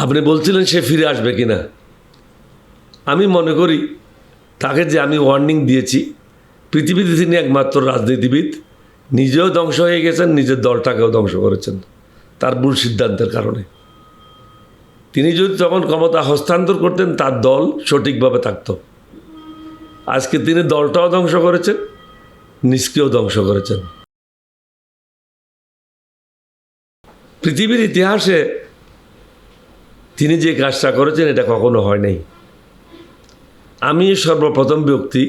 আপনি বলছিলেন সে ফিরে আসবে কিনা। আমি মনে করি তাকে যে আমি ওয়ার্নিং দিয়েছি, পৃথিবীতে তিনি একমাত্র রাজনীতিবিদ, নিজেও ধ্বংস হয়ে গেছেন, নিজের দলটাকেও ধ্বংস করেছেন তার ভুল সিদ্ধান্তের কারণে। তিনি যদি তখন ক্ষমতা হস্তান্তর করতেন তার দল সঠিকভাবে থাকত। আজকে তিনি দলটাও ধ্বংস করেছেন, নিজকেও ধ্বংস করেছেন। পৃথিবীর ইতিহাসে তিনি যে কাজটা করেছেন এটা কখনো হয় নাই। আমি সর্বপ্রথম ব্যক্তি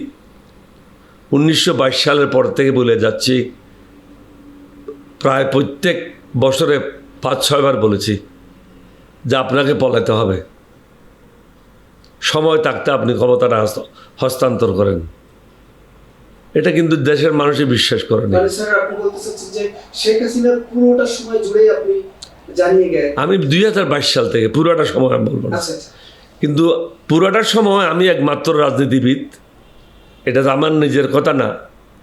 1922 সালের পর থেকে বলে যাচ্ছি, প্রায় প্রত্যেক বছরে 5-6 বার বলেছি যে আপনাকে পলাতে হবে, সময় থাকতে আপনি ক্ষমতাটা হস্তান্তর করেন। এটা কিন্তু দেশের মানুষই বিশ্বাস করেনি। আমি 2022 সাল থেকে পুরোটা সময় আমি বলবো না, কিন্তু পুরোটার সময় আমি একমাত্র রাজনীতিবিদ। এটা আমার নিজের কথা না,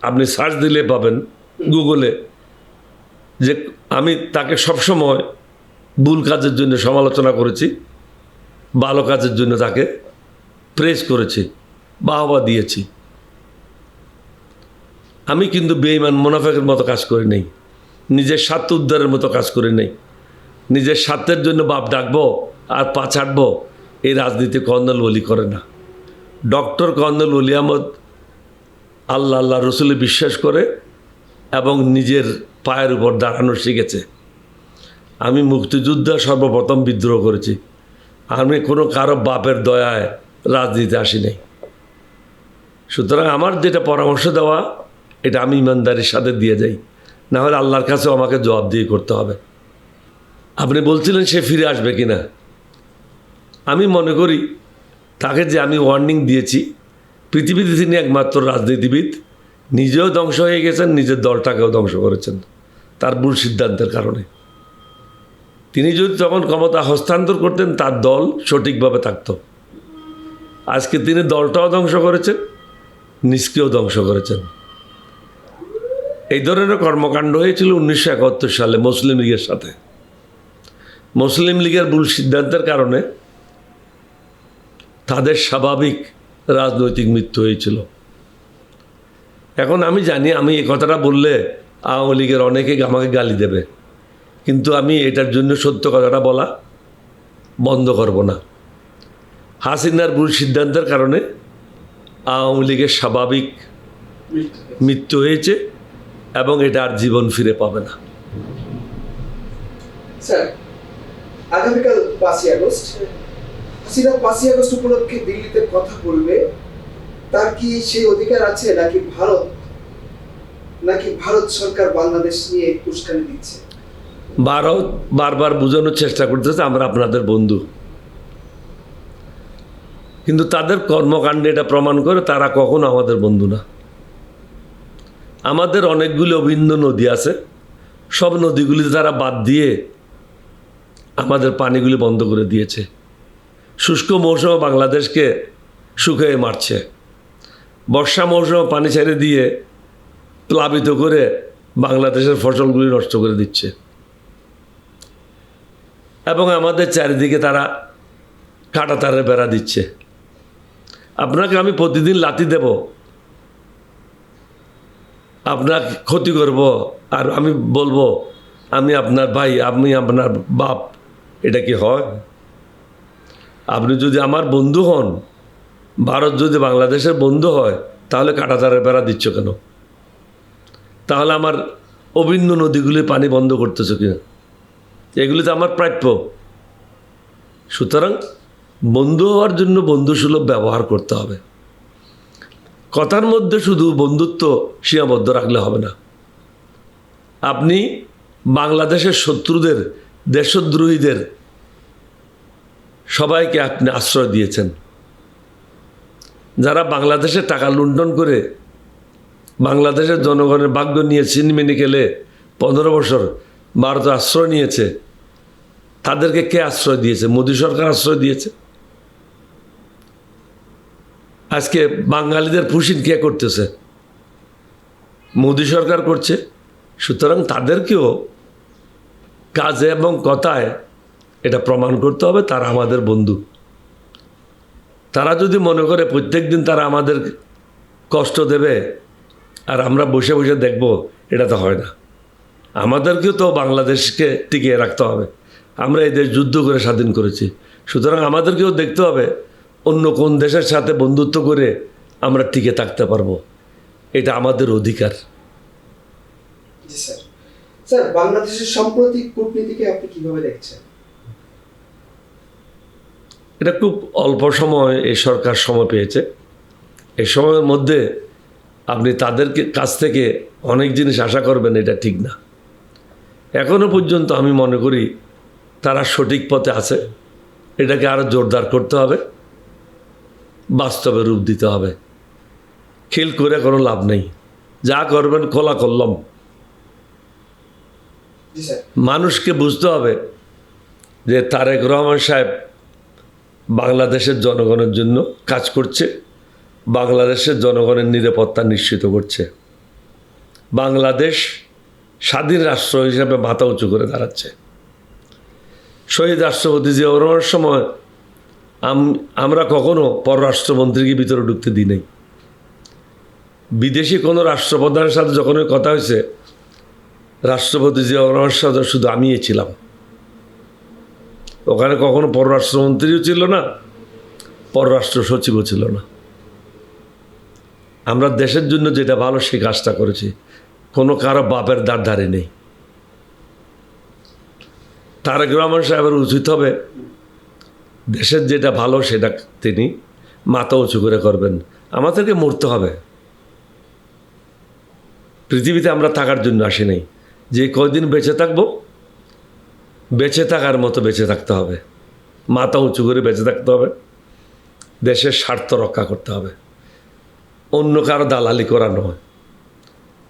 আপনি সার্চ দিলে পাবেন গুগলে যে আমি তাকে সবসময় ভুল কাজের জন্য সমালোচনা করেছি, ভালো কাজের জন্য তাকে প্রেস করেছি, বাহবা দিয়েছি। আমি কিন্তু বেঈমান মুনাফিকের মতো কাজ করি নাই, নিজের স্বার্থ উদ্ধারের মতো কাজ করি নাই। নিজের স্বার্থের জন্য বাপ ডাকবো আর পা ছাড়বো, এই রাজনীতি কর্নেল ওলি করে না। ডক্টর কর্নেল ওলি আহমদ আল্লাহ রসুলে বিশ্বাস করে এবং নিজের পায়ের উপর দাঁড়ানো শিখেছে। আমি মুক্তিযুদ্ধে সর্বপ্রথম বিদ্রোহ করেছি, আমি কোনো কারো বাপের দয়ায় রাজনীতি আসি নাই। সুতরাং আমার যেটা পরামর্শ দেওয়া এটা আমি ইমানদারির সাথে দিয়ে যাই, না হলে আল্লাহর কাছেও আমাকে জবাবদিহি করতে হবে। আপনি বলছিলেন সে ফিরে আসবে কিনা। আমি মনে করি তাকে যে আমি ওয়ার্নিং দিয়েছি, পৃথিবীতে তিনি একমাত্র রাজনীতিবিদ, নিজেও ধ্বংস হয়ে গেছেন, নিজের দলটাকেও ধ্বংস করেছেন তার ভুল সিদ্ধান্তের কারণে। তিনি যদি তখন ক্ষমতা হস্তান্তর করতেন তার দল সঠিকভাবে থাকত। আজকে তিনি দলটাও ধ্বংস করেছেন, নিজকেও ধ্বংস করেছেন। এই ধরনের কর্মকাণ্ড হয়েছিল 1971 সালে মুসলিম লীগের সাথে। মুসলিম লীগের ভুল সিদ্ধান্তের কারণে তাদের স্বাভাবিক রাজনৈতিক মৃত্যু হয়েছিল। এখন আমি জানি আমি এই কথাটা বললে আওয়ামী লীগের অনেকে আমাকে গালি দেবে, কিন্তু আমি এটার জন্য সত্য কথাটা বলা বন্ধ করব না। হাসিনার ভুল সিদ্ধান্তের কারণে আওয়ামী লীগের স্বাভাবিক মৃত্যু হয়েছে এবং এটা আর জীবন ফিরে পাবে না। স্যার, আগামীকাল 5ই আগস্ট হাসিনা 5ই আগস্ট উপলক্ষে দিল্লিতে কথা বলবে, তার কি সেই অধিকার আছে নাকি ভারত সরকার বাংলাদেশ নিয়ে উস্কানি দিচ্ছে? ভারত বারবার বোঝানোর চেষ্টা করতেছে আমরা আপনাদের বন্ধু, কিন্তু তাদের কর্মকাণ্ডে এটা প্রমাণ করে তারা কখনো আমাদের বন্ধু না। আমাদের অনেকগুলি অভিন্ন নদী আছে, সব নদীগুলি তারা বাদ দিয়ে আমাদের পানিগুলি বন্ধ করে দিয়েছে। শুষ্ক মৌসুমে বাংলাদেশকে শুকিয়ে মারছে, বর্ষা মৌসুমে পানি ছেড়ে দিয়ে প্লাবিত করে বাংলাদেশের ফসলগুলি নষ্ট করে দিচ্ছে এবং আমাদের চারিদিকে তারা কাঁটাতারের বেড়া দিচ্ছে। আপনাকে আমি প্রতিদিন লাথি দেব, আপনার ক্ষতি করব, আর আমি বলবো আমি আপনার ভাই, আমি আপনার বাপ। এটা কি হয়? আপনি যদি আমার বন্ধু হন, ভারত যদি বাংলাদেশের বন্ধু হয়, তাহলে কাঁটাতারের বেড়া দিচ্ছ কেন? তাহলে আমার অভিন্ন নদীগুলির পানি বন্ধ করতেছো কিনা? এগুলি তো আমার প্রাপ্য। সুতরাং বন্ধু হওয়ার জন্য বন্ধুসুলভ ব্যবহার করতে হবে। কথার মধ্যে শুধু বন্ধুত্ব সীমাবদ্ধ রাখলে হবে না। আপনি বাংলাদেশের শত্রুদের, দেশদ্রোহীদের সবাইকে আপনি আশ্রয় দিয়েছেন। যারা বাংলাদেশের টাকা লুণ্ঠন করে বাংলাদেশের জনগণের ভাগ্য নিয়ে ছিনিমিনি খেলে 15 বছর ভারতে আশ্রয় নিয়েছে, তাদেরকে কে আশ্রয় দিয়েছে? মোদী সরকার আশ্রয় দিয়েছে। আজকে বাঙালিদের পুষিন কে করতেছে? মোদী সরকার করছে। সুতরাং তাদেরকেও কাজে এবং কথায় এটা প্রমাণ করতে হবে তারা আমাদের বন্ধু। তারা যদি মনে করে প্রত্যেক দিন তারা আমাদের কষ্ট দেবে আর আমরা বসে বসে দেখব, এটা তো হয় না। আমাদেরকেও তো বাংলাদেশকে টিকিয়ে রাখতে হবে। আমরা এই দেশ যুদ্ধ করে স্বাধীন করেছি, সুতরাং আমাদেরকেও দেখতে হবে অন্য কোন দেশের সাথে বন্ধুত্ব করে আমরা টিকে থাকতে পারবো। এটা আমাদের অধিকার। জি স্যার। স্যার, বাংলাদেশের সাম্প্রতিক কূটনীতিকে আপনি কিভাবে দেখছেন? এটা খুব অল্প সময় এই সরকার সময় পেয়েছে। এই সময়ের মধ্যে আপনি তাদেরকে কাছ থেকে অনেক জিনিস আশা করবেন, এটা ঠিক না। এখনও পর্যন্ত আমি মনে করি তারা সঠিক পথে আছে। এটাকে আরও জোরদার করতে হবে, বাস্তবে রূপ দিতে হবে। খেল করে কোনো লাভ নেই, যা করবেন খোলা করলাম। জি স্যার। মানুষকে বুঝতে হবে যে তারেক রহমান সাহেব বাংলাদেশের জনগণের জন্য কাজ করছে, বাংলাদেশের জনগণের নিরাপত্তা নিশ্চিত করছে। বাংলাদেশ স্বাধীন রাষ্ট্র হিসেবে মাথা উঁচু করে দাঁড়াচ্ছে। শহীদ রাষ্ট্রপতি জিয়াউর রহমানের সময় আমরা কখনো পররাষ্ট্রমন্ত্রীকে ভিতরে ঢুকতে দিই নাই। বিদেশি কোনো রাষ্ট্রপ্রধানের সাথে যখন কথা হয়েছে, রাষ্ট্রপতি জিয়াউর রহমানের সাথে শুধু আমিই ছিলাম। ওখানে কখনো পররাষ্ট্রমন্ত্রীও ছিল না, পররাষ্ট্র সচিবও ছিল না। আমরা দেশের জন্য যেটা ভালো সেই কাজটা করেছি, কোনো কারো বাপের ধারে নেই। তারেক রহমান সাহেবের উচিত হবে দেশের যেটা ভালো সেটা তিনি মাথা উঁচু করে করবেন। আমাদেরকে মরতে হবে। পৃথিবীতে আমরা থাকার জন্য আসি নাই। যে কয়দিন বেঁচে থাকবো, বেঁচে থাকার মতো বেঁচে থাকতে হবে, মাথা উঁচু করে বেঁচে থাকতে হবে, দেশের স্বার্থ রক্ষা করতে হবে। অন্য কারো দালালি করা নয়,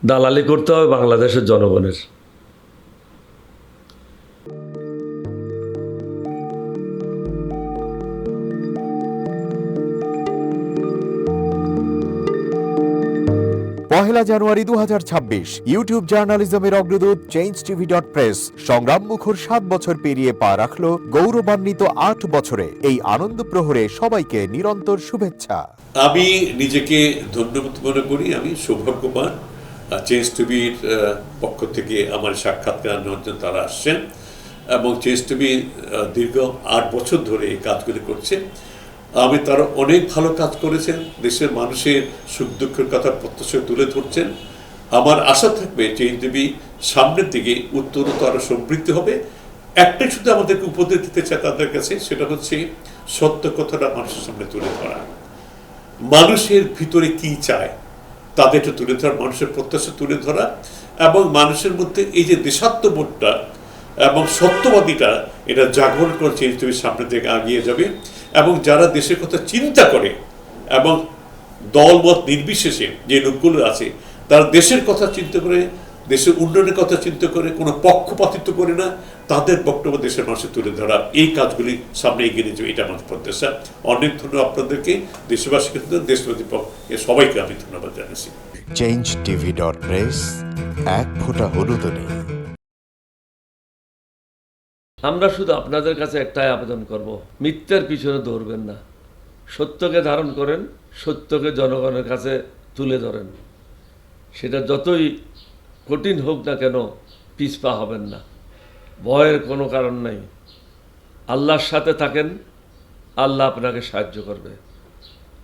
দালালি করতে হবে বাংলাদেশের জনগণের। পহেলা জানুয়ারি 2026 ইউটিউব জার্নালিজমের অগ্রদূত changeTV.press সংগ্রাম মুখর 7 বছর পেরিয়ে পা রাখলো গৌরবান্বিত 8 বছরে। এই আনন্দ প্রহরে সবাইকে নিরন্তর শুভেচ্ছা। আমি নিজেকে ধন্যবাদ মনে করি। আমি সৌভাগ্যবান, চেঞ্জ টিভির পক্ষ থেকে আমার সাক্ষাৎকার নেওয়ার জন্য তারা আসছেন এবং চেঞ্জ টিভি দীর্ঘ 8 বছর ধরে এই কাজগুলি করছে। আমি তারা অনেক ভালো কাজ করেছেন, দেশের মানুষের সুখ দুঃখের কথা প্রত্যক্ষ তুলে ধরছেন। আমার আশা থাকবে চেঞ্জ টিভি সামনের দিকে উত্তরোত্তর আরও সমৃদ্ধ হবে। একটাই শুধু আমাদেরকে উপদেশ দিতে চায় তাদের কাছে, সেটা হচ্ছে সত্য কথাটা মানুষের সামনে তুলে ধরা, মানুষের ভিতরে কি চায় তাদেরটা তুলে ধরা, মানুষের প্রত্যাশা তুলে ধরা এবং মানুষের মধ্যে এই যে দেশাত্মবোধটা এবং সত্যবাদীটা, এটা জাগরণ করে চেঞ্জ টিভির সামনের দিকে এগিয়ে যাবে। এবং যারা দেশের কথা চিন্তা করে এবং দলমত নির্বিশেষে যে লোকগুলো আছে, তারা দেশের কথা চিন্তা করে, দেশের উন্নয়নের কথা চিন্তা করে, কোনো পক্ষপাতিত্ব করে না, তাদের বক্তব্য দেশের মানুষের তুলে ধরা, এই কাজগুলি সামনে এগিয়ে নিয়ে যাবে, এটা আমার প্রত্যাশা। অনেক ধন্যবাদ আপনাদেরকে, দেশবাসীকে, দেশবাসী সবাইকে আমি ধন্যবাদ জানাচ্ছি। changeTV.press এক ফোঁটা হলুদ নেই। আমরা শুধু আপনাদের কাছে একটাই আবেদন করব, মিথ্যার পিছনে দৌড়বেন না, সত্যকে ধারণ করেন, সত্যকে জনগণের কাছে তুলে ধরেন। সেটা যতই কঠিন হোক না কেন পিছপা হবেন না, ভয়ের কোনো কারণ নাই। আল্লাহর সাথে থাকেন, আল্লাহ আপনাকে সাহায্য করবে।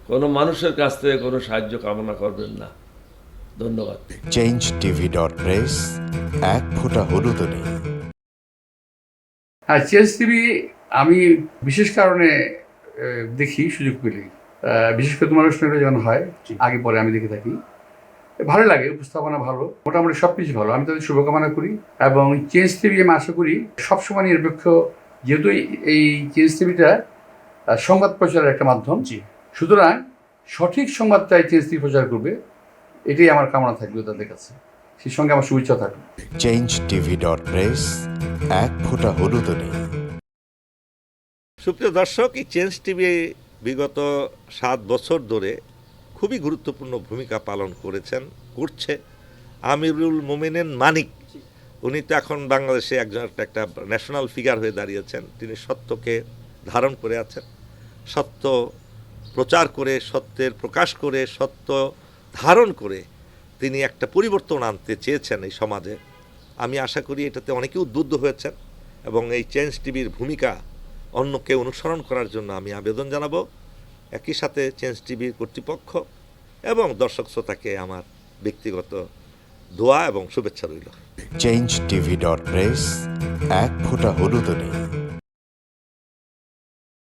কোনো মানুষের কাছ থেকে কোনো সাহায্য কামনা করবেন না। ধন্যবাদ। changeTV.press এক ফোঁটা হলুদ নেই। হ্যাঁ, চেঞ্জ টিভি আমি বিশেষ কারণে দেখি সুযোগ পেলে, বিশেষ করে তোমার অনুষ্ঠানটা যখন হয় আগে পরে আমি দেখে থাকি, ভালো লাগে, উপস্থাপনা ভালো, মোটামুটি সব কিছু ভালো। আমি তাদের শুভকামনা করি এবং চেঞ্জ টিভি আমি আশা করি সবসময় নিরপেক্ষ, যেহেতু এই চেঞ্জ টিভিটা সংবাদ প্রচারের একটা মাধ্যম, সুতরাং সঠিক সংবাদটাই চেঞ্জ টিভি প্রচার করবে, এটাই আমার কামনা থাকবে তাদের কাছে। সেই সঙ্গে আমার শুভেচ্ছা থাকবে। changeTV.press এক ফোঁটা হলুদ নেই। সুপ্রিয় দর্শক, এই চেঞ্জ টিভি বিগত 7 বছর ধরে খুবই গুরুত্বপূর্ণ ভূমিকা পালন করছে আমিরুল মোমিনিন মানিক, উনি তো এখন বাংলাদেশে একজন একটা ন্যাশনাল ফিগার হয়ে দাঁড়িয়েছেন। তিনি সত্যকে ধারণ করে আছেন, সত্য প্রচার করে, সত্যের প্রকাশ করে, সত্য ধারণ করে তিনি একটা পরিবর্তন আনতে চেয়েছেন এই সমাজে। আমি আশা করি এটাতে অনেকে উদ্বুদ্ধ হয়েছেন এবং এই চেঞ্জ টিভির ভূমিকা অন্যকে অনুসরণ করার জন্য আমি আবেদন জানাবো। একই সাথে চেঞ্জ টিভির কর্তৃপক্ষ এবং দর্শক শ্রোতাকে আমার ব্যক্তিগত দোয়া এবং শুভেচ্ছা রইল। change tv.press এক ফোঁটা হলুদ নেই।